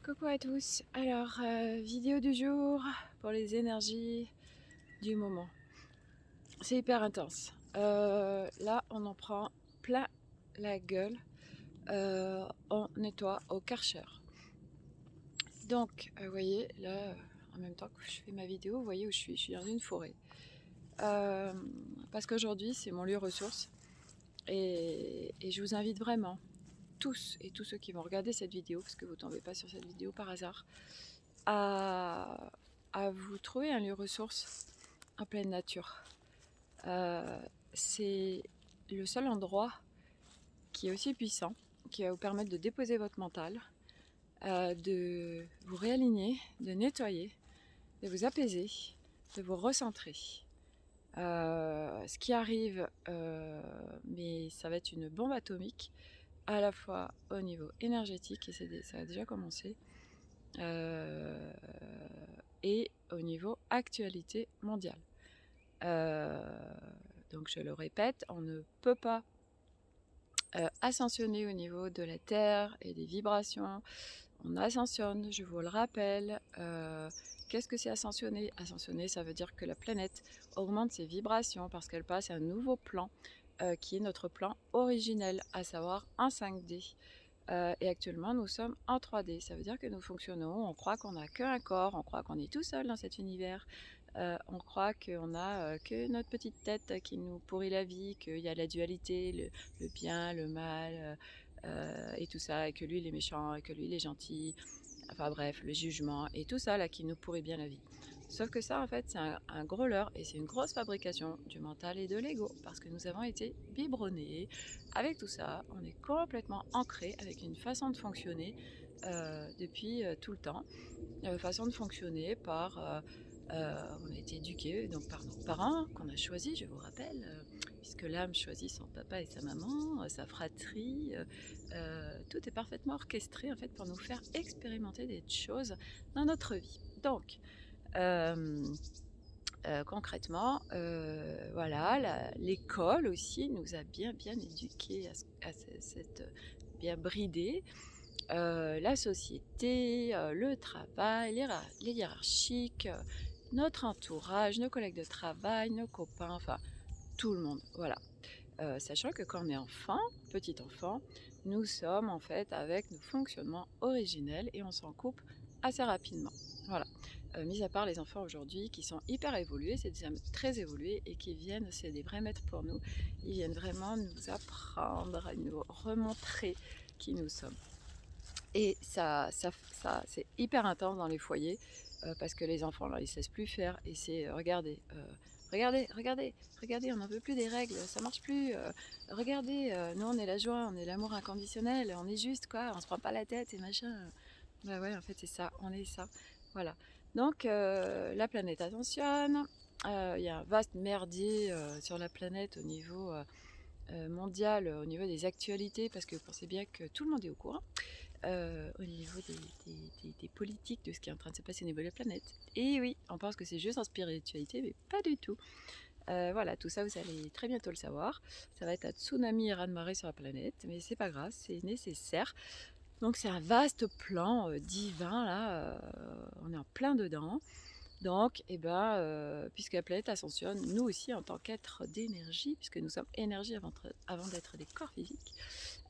Coucou à tous, alors vidéo du jour pour les énergies du moment. C'est hyper intense. Là on en prend plein la gueule. On nettoie au Karcher. Donc vous voyez là, en même temps que je fais ma vidéo, vous voyez où je suis. Je suis dans une forêt. Parce qu'aujourd'hui c'est mon lieu ressource. Et je vous invite vraiment, tous et tous ceux qui vont regarder cette vidéo, parce que vous ne tombez pas sur cette vidéo par hasard, à, vous trouver un lieu ressource en pleine nature. C'est le seul endroit qui est aussi puissant, qui va vous permettre de déposer votre mental, de vous réaligner, de nettoyer, de vous apaiser, de vous recentrer. Ce qui arrive, mais ça va être une bombe atomique, à la fois au niveau énergétique, et ça a déjà commencé, et au niveau actualité mondiale. Donc je le répète, on ne peut pas ascensionner au niveau de la Terre et des vibrations. On ascensionne, je vous le rappelle. Qu'est-ce que c'est ascensionner? Ascensionner, ça veut dire que la planète augmente ses vibrations parce qu'elle passe à un nouveau plan qui est notre plan originel, à savoir un 5D. Et actuellement, nous sommes en 3D. Ça veut dire que nous fonctionnons, on croit qu'on n'a qu'un corps, on croit qu'on est tout seul dans cet univers. On croit qu'on n'a que notre petite tête qui nous pourrit la vie, qu'il y a la dualité, le bien, le mal, et tout ça, et que lui il est méchant, et que lui il est gentil. Enfin bref, le jugement, et tout ça là qui nous pourrit bien la vie. Sauf que ça, en fait, c'est un gros leurre et c'est une grosse fabrication du mental et de l'ego parce que nous avons été biberonnés avec tout ça. On est complètement ancré avec une façon de fonctionner depuis tout le temps. Façon de fonctionner par. On a été éduqués donc par nos parents qu'on a choisis, je vous rappelle, puisque l'âme choisit son papa et sa maman, sa fratrie. Tout est parfaitement orchestré en fait pour nous faire expérimenter des choses dans notre vie. Donc, concrètement, voilà, l'école aussi nous a bien éduqués à cette bien bridés. La société, le travail, les hiérarchiques, notre entourage, nos collègues de travail, nos copains, enfin tout le monde, voilà. Sachant que quand on est enfant, petit enfant, nous sommes en fait avec nos fonctionnements originels et on s'en coupe assez rapidement. Voilà. Mis à part les enfants aujourd'hui qui sont hyper évolués, c'est des âmes très évoluées et qui viennent, c'est des vrais maîtres pour nous, ils viennent vraiment nous apprendre, nous remontrer qui nous sommes. Et ça c'est hyper intense dans les foyers parce que les enfants, là, ils ne laissent plus faire. Et c'est regardez, regardez, on n'en veut plus des règles, ça marche plus. Regardez, nous on est la joie, on est l'amour inconditionnel, on est juste quoi, on se prend pas la tête et machin. Bah ouais, en fait, c'est ça, on est ça. Voilà. Donc, la planète attentionne. Il y a un vaste merdier sur la planète au niveau mondial, au niveau des actualités, parce que vous pensez bien que tout le monde est au courant. Au niveau des politiques, de ce qui est en train de se passer au niveau de la planète. Et oui, on pense que c'est juste en spiritualité, mais pas du tout. Voilà, tout ça, vous allez très bientôt le savoir. Ça va être un tsunami et raz-de-marée sur la planète, mais c'est pas grave, c'est nécessaire. Donc c'est un vaste plan divin, là, on est en plein dedans. Donc, puisque la planète ascensionne, nous aussi, en tant qu'êtres d'énergie, puisque nous sommes énergie avant d'être des corps physiques,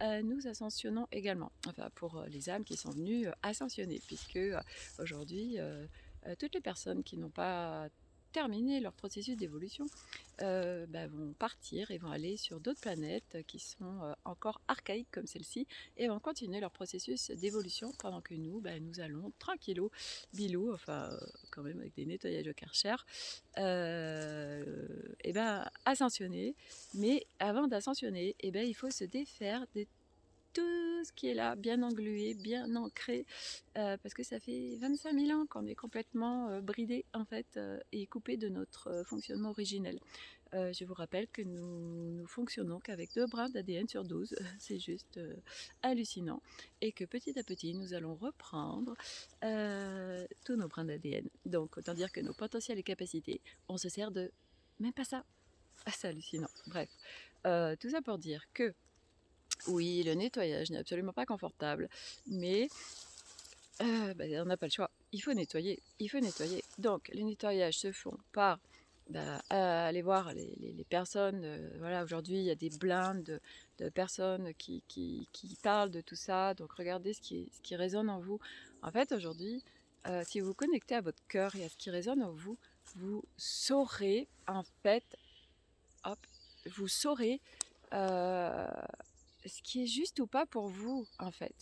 nous ascensionnons également. Enfin, pour les âmes qui sont venues ascensionner, puisque aujourd'hui, toutes les personnes qui n'ont pas terminé leur processus d'évolution vont partir et vont aller sur d'autres planètes qui sont encore archaïques comme celle-ci et vont continuer leur processus d'évolution pendant que nous, nous allons tranquillo, bilou, enfin quand même avec des nettoyages au Karcher, ascensionner. Mais avant d'ascensionner, il faut se défaire de tout ce qui est là, bien englué, bien ancré, parce que ça fait 25 000 ans qu'on est complètement bridé en fait et coupé de notre fonctionnement originel. Je vous rappelle que nous fonctionnons qu'avec 2 brins d'ADN sur 12, c'est juste hallucinant, et que petit à petit nous allons reprendre tous nos brins d'ADN. Donc autant dire que nos potentiels et capacités, on se sert de même pas ça. Ah, c'est hallucinant. Bref, tout ça pour dire que oui, le nettoyage n'est absolument pas confortable, mais on n'a pas le choix. Il faut nettoyer, il faut nettoyer. Donc les nettoyages se font par aller voir les personnes. Voilà, aujourd'hui il y a des blindes de personnes qui parlent de tout ça. Donc regardez ce qui résonne en vous. En fait, aujourd'hui, si vous vous connectez à votre cœur et à ce qui résonne en vous, vous saurez en fait, hop, vous saurez euh, ce qui est juste ou pas pour vous, en fait.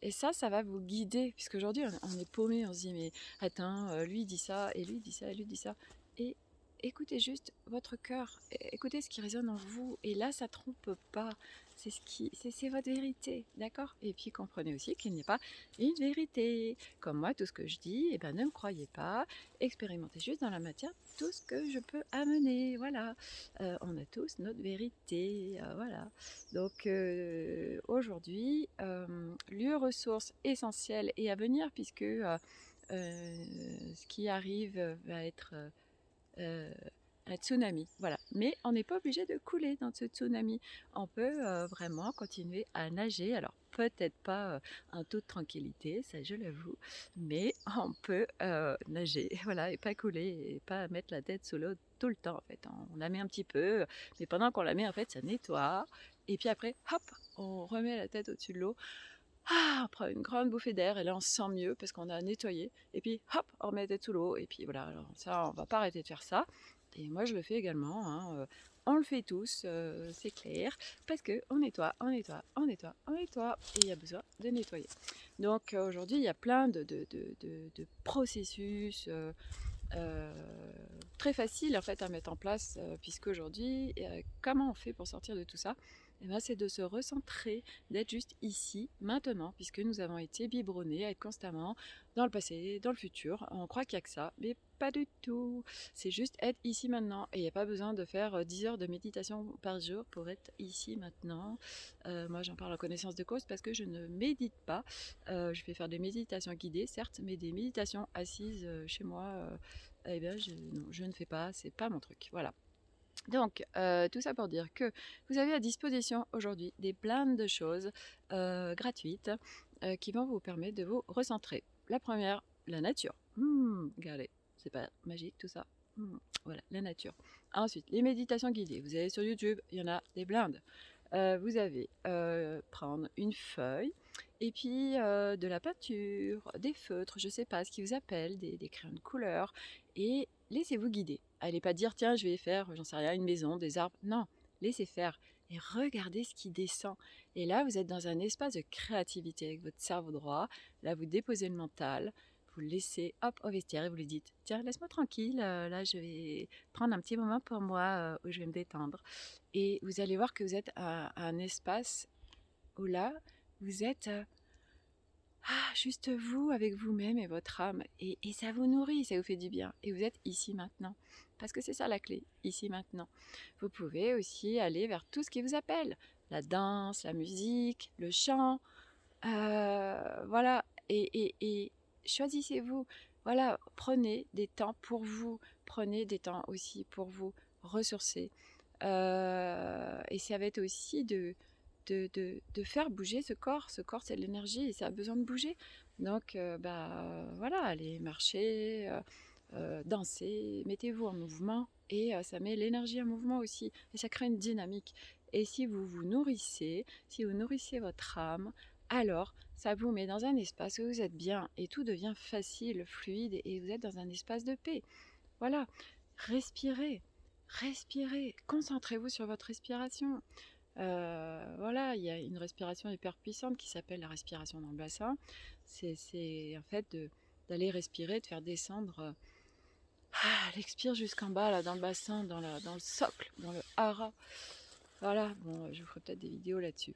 Et ça va vous guider, puisqu'aujourd'hui, on est paumé, on se dit, mais attends, lui il dit ça, et lui il dit ça, et lui il dit ça. Et écoutez juste votre cœur, écoutez ce qui résonne en vous, et là, ça trompe pas. C'est votre vérité, d'accord? Et puis comprenez aussi qu'il n'y a pas une vérité. Comme moi, tout ce que je dis, eh ben, ne me croyez pas, expérimentez juste dans la matière tout ce que je peux amener, voilà. On a tous notre vérité, voilà. Donc aujourd'hui, lieu ressource essentielle et à venir, puisque ce qui arrive va être un tsunami, voilà. Mais on n'est pas obligé de couler dans ce tsunami. On peut vraiment continuer à nager. Alors peut-être pas un taux de tranquillité, ça je l'avoue, mais on peut nager, voilà, et pas couler et pas mettre la tête sous l'eau tout le temps. En fait, on la met un petit peu, mais pendant qu'on la met, en fait, ça nettoie. Et puis après, hop, on remet la tête au-dessus de l'eau. Ah, on prend une grande bouffée d'air et là on se sent mieux parce qu'on a nettoyé. Et puis hop, on remet la tête sous l'eau. Et puis voilà, alors ça, on va pas arrêter de faire ça. Et moi je le fais également, hein, on le fait tous, c'est clair, parce que on nettoie, on nettoie, on nettoie, on nettoie, et il y a besoin de nettoyer. Donc aujourd'hui il y a plein de processus euh, très faciles en fait à mettre en place, puisque aujourd'hui, comment on fait pour sortir de tout ça? Eh ben, c'est de se recentrer, d'être juste ici, maintenant, puisque nous avons été biberonnés à être constamment dans le passé, dans le futur. On croit qu'il n'y a que ça, mais pas du tout. C'est juste être ici maintenant. Et il n'y a pas besoin de faire 10 heures de méditation par jour pour être ici maintenant. Moi, j'en parle en connaissance de cause parce que je ne médite pas. Je vais faire des méditations guidées, certes, mais des méditations assises chez moi, eh bien, non, je ne fais pas. C'est pas mon truc. Voilà. Donc, tout ça pour dire que vous avez à disposition aujourd'hui des blindes de choses gratuites qui vont vous permettre de vous recentrer. La première, la nature. Regardez, c'est pas magique tout ça. Voilà, la nature. Ensuite, les méditations guidées. Vous allez sur YouTube, il y en a des blindes. Vous avez prendre une feuille et puis de la peinture, des feutres, je sais pas ce qui vous appelle, des crayons de couleur, et laissez-vous guider. Allez pas dire tiens je vais faire, j'en sais rien, une maison, des arbres. Non, laissez faire et regardez ce qui descend. Et là vous êtes dans un espace de créativité avec votre cerveau droit. Là vous déposez le mental, vous le laissez hop au vestiaire et vous lui dites tiens laisse-moi tranquille, là je vais prendre un petit moment pour moi où je vais me détendre. Et vous allez voir que vous êtes à un espace où là, vous êtes juste vous avec vous-même et votre âme. Et ça vous nourrit, ça vous fait du bien. Et vous êtes ici maintenant. Parce que c'est ça la clé, ici maintenant. Vous pouvez aussi aller vers tout ce qui vous appelle. La danse, la musique, le chant. Voilà. Et choisissez-vous. Voilà, prenez des temps pour vous. Prenez des temps aussi pour vous ressourcer. Et ça va être aussi de faire bouger ce corps. Ce corps, c'est de l'énergie et ça a besoin de bouger. Donc, voilà, allez marcher, danser, mettez-vous en mouvement et ça met l'énergie en mouvement aussi. Et ça crée une dynamique. Et si vous vous nourrissez, si vous nourrissez votre âme, alors ça vous met dans un espace où vous êtes bien et tout devient facile, fluide et vous êtes dans un espace de paix. Voilà, respirez, respirez, concentrez-vous sur votre respiration. Voilà, il y a une respiration hyper puissante qui s'appelle la respiration dans le bassin. C'est en fait d'aller respirer, de faire descendre l'expire jusqu'en bas, là, dans le bassin, dans le socle, dans le hara. Voilà, bon, je vous ferai peut-être des vidéos là-dessus.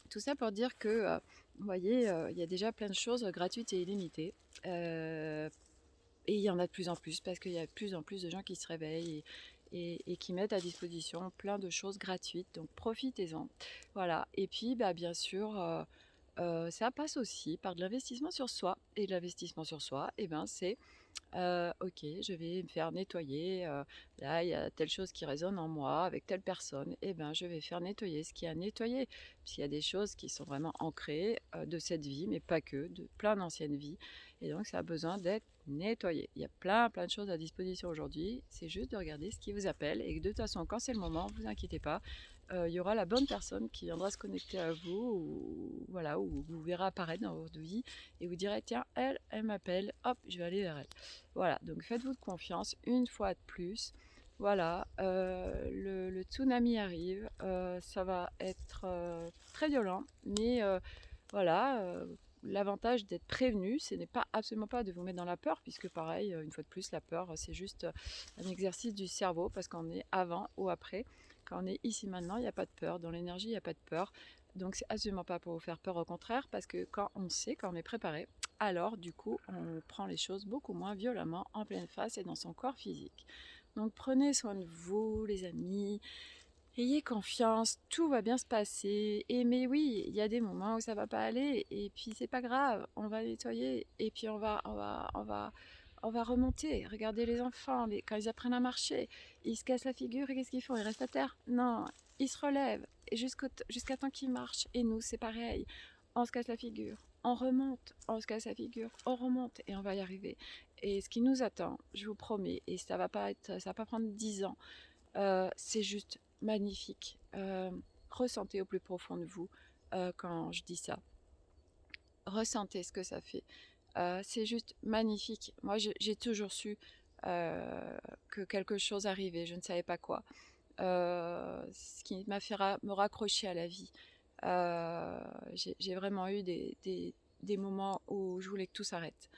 Tout ça pour dire que, vous voyez, il y a déjà plein de choses gratuites et illimitées. Et il y en a de plus en plus parce qu'il y a de plus en plus de gens qui se réveillent et qui mettent à disposition plein de choses gratuites. Donc profitez-en. Voilà. Et puis bien sûr, ça passe aussi par de l'investissement sur soi. Et l'investissement sur soi, c'est OK, je vais me faire nettoyer, là, il y a telle chose qui résonne en moi avec telle personne et ben, je vais faire nettoyer ce qu'il y a à nettoyer. Puisqu'il y a des choses qui sont vraiment ancrées, de cette vie, mais pas que, de plein d'anciennes vies et donc ça a besoin d'être nettoyé. Il y a plein, plein de choses à disposition aujourd'hui, c'est juste de regarder ce qui vous appelle et de toute façon, quand c'est le moment, vous inquiétez pas, il y aura la bonne personne qui viendra se connecter à vous ou voilà, ou vous verra apparaître dans votre vie et vous direz: «Tiens, elle m'appelle, hop, je vais aller vers elle». Voilà, donc faites-vous confiance une fois de plus. Voilà, le tsunami arrive, ça va être très violent, mais voilà, l'avantage d'être prévenu, ce n'est pas absolument pas de vous mettre dans la peur, puisque pareil, une fois de plus, la peur, c'est juste un exercice du cerveau, parce qu'on est avant ou après. Quand on est ici maintenant, il n'y a pas de peur. Dans l'énergie, il n'y a pas de peur. Donc c'est absolument pas pour vous faire peur, au contraire, parce que quand on sait, quand on est préparé, alors du coup on prend les choses beaucoup moins violemment en pleine face et dans son corps physique. Donc prenez soin de vous les amis, ayez confiance, tout va bien se passer. Et mais oui, il y a des moments où ça va pas aller et puis c'est pas grave, on va nettoyer et puis on va remonter. Regardez les enfants, quand ils apprennent à marcher, ils se cassent la figure et qu'est-ce qu'ils font? Ils restent à terre? Non, ils se relèvent et jusqu'à temps qu'ils marchent. Et nous, c'est pareil. On se casse la figure, on remonte, on se casse la figure, on remonte et on va y arriver. Et ce qui nous attend, je vous promets, et ça va pas prendre 10 ans, c'est juste magnifique. Ressentez au plus profond de vous quand je dis ça. Ressentez ce que ça fait. C'est juste magnifique. Moi, j'ai toujours su que quelque chose arrivait, je ne savais pas quoi. Ce qui m'a fait me raccrocher à la vie. J'ai vraiment eu des moments où je voulais que tout s'arrête.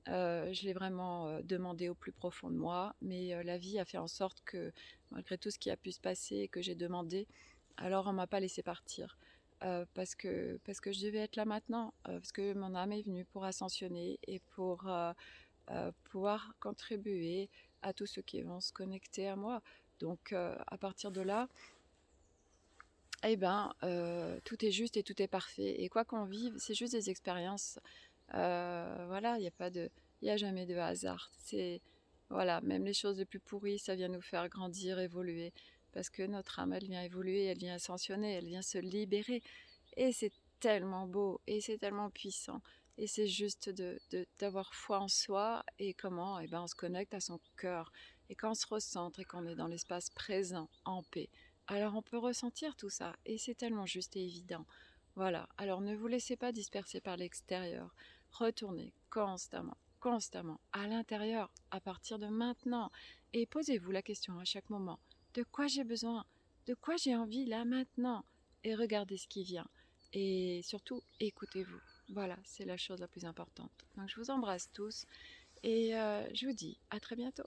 Je l'ai vraiment demandé au plus profond de moi, mais la vie a fait en sorte que, malgré tout ce qui a pu se passer et que j'ai demandé, alors on m'a pas laissé partir. Parce que je devais être là maintenant, parce que mon âme est venue pour ascensionner et pour pouvoir contribuer à tous ceux qui vont se connecter à moi. Donc à partir de là, eh ben, tout est juste et tout est parfait. Et quoi qu'on vive, c'est juste des expériences. Voilà, il y a jamais de hasard. C'est voilà, même les choses les plus pourries, ça vient nous faire grandir, évoluer, parce que notre âme, elle vient évoluer, elle vient ascensionner, elle vient se libérer, et c'est tellement beau et c'est tellement puissant. Et c'est juste d'avoir foi en soi et comment, eh ben, on se connecte à son cœur. Et quand on se recentre et qu'on est dans l'espace présent, en paix, alors on peut ressentir tout ça et c'est tellement juste et évident. Voilà, alors ne vous laissez pas disperser par l'extérieur. Retournez constamment, constamment à l'intérieur à partir de maintenant et posez-vous la question à chaque moment. De quoi j'ai besoin? De quoi j'ai envie là maintenant? Et regardez ce qui vient. Et surtout, écoutez-vous. Voilà, c'est la chose la plus importante. Donc je vous embrasse tous et je vous dis à très bientôt.